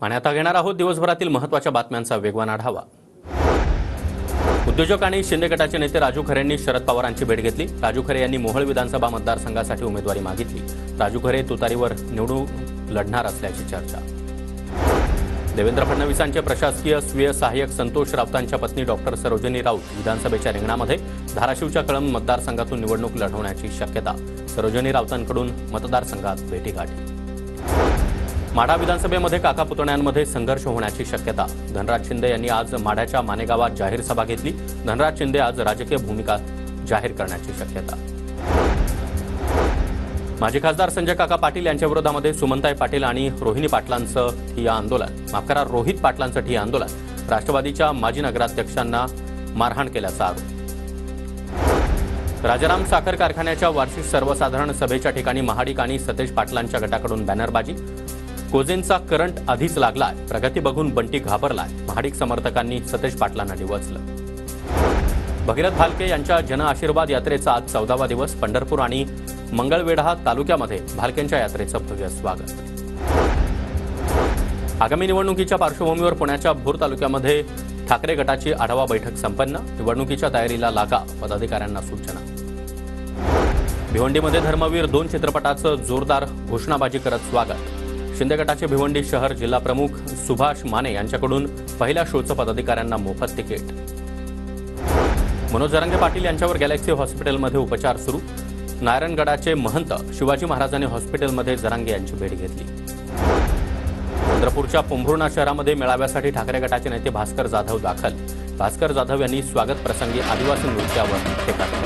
आणि आता घेणार आहोत दिवसभरातील महत्त्वाच्या बातम्यांचा वेगवान आढावा। उद्योजक आणि शिंदे गटाचे नेते राजू खरे यांनी शरद पवारांची भेट घेतली। राजू खरे यांनी मोहोळ विधानसभा मतदारसंघासाठी उमेदवारी मागितली। राजू खरे तुतारीवर निवडून लढणार असल्याची चर्चा। देवेंद्र फडणवीसांचे प्रशासकीय स्वीय सहाय्यक संतोष राऊतांच्या पत्नी डॉक्टर सरोजिनी राऊत विधानसभेच्या रिंगणामध्ये धाराशिवच्या कळंब मतदारसंघातून निवडणूक लढवण्याची शक्यता। सरोजिनी राऊतांकडून मतदारसंघात भेटीगाठी। माढा विधानसभेमध्ये काका पुतण्यांमध्ये संघर्ष होण्याची शक्यता। धनराज शिंदे यांनी आज माढ्याच्या मानेगावात जाहीर सभा घेतली। धनराज शिंदे आज राजकीय भूमिका जाहीर करण्याची शक्यता। माजी खासदार संजय काका पाटील यांच्या विरोधामध्ये सुमनताई पाटील आणि रोहिणी पाटलांचं ठिय्या आंदोलन। रोहित पाटलांचं ठिय्या आंदोलन। राष्ट्रवादीच्या माजी नगराध्यक्षांना मारहाण केल्याचा आरोप। राजाराम साखर कारखान्याच्या वार्षिक सर्वसाधारण सभेच्या ठिकाणी महाडिक आणि सतेज पाटलांच्या गटाकडून बॅनरबाजी। कोजेंचा करंट आधीच लागलाय, प्रगती बघून बंटी घाबरलाय। महाडिक समर्थकांनी सतेज पाटलांना डिवचलं। भगीरथ भालके यांच्या जन आशीर्वाद यात्रेचा आज 14वा दिवस। पंढरपूर आणि मंगळवेढा तालुक्यामध्ये भालकेंच्या यात्रेचं भव्य स्वागत। आगामी निवडणुकीच्या पार्श्वभूमीवर पुण्याच्या भोर तालुक्यामध्ये ठाकरे गटाची आढावा बैठक संपन्न। निवडणुकीच्या तयारीला लागा, पदाधिकाऱ्यांना सूचना। भिवंडीमध्ये धर्मवीर 2 चित्रपटाचं जोरदार घोषणाबाजी करत स्वागत। शिंदे गटाचे भिवंडी शहर जिल्हा प्रमुख सुभाष माने यांच्याकडून पहिल्या शोचं पदाधिकाऱ्यांना मोफत तिकीट। मनोज जरांगे पाटील यांच्यावर गॅलेक्सी हॉस्पिटलमध्ये उपचार सुरू। नारायणगडाचे महंत शिवाजी महाराजांनी हॉस्पिटलमध्ये जरांगे यांची भेट घेतली। चंद्रपूरच्या पोंभुर्णा शहरामध्ये मेळाव्यासाठी ठाकरे गटाचे नेते भास्कर जाधव दाखल। भास्कर जाधव यांनी स्वागत प्रसंगी आदिवासी नृत्यावर टीका केली।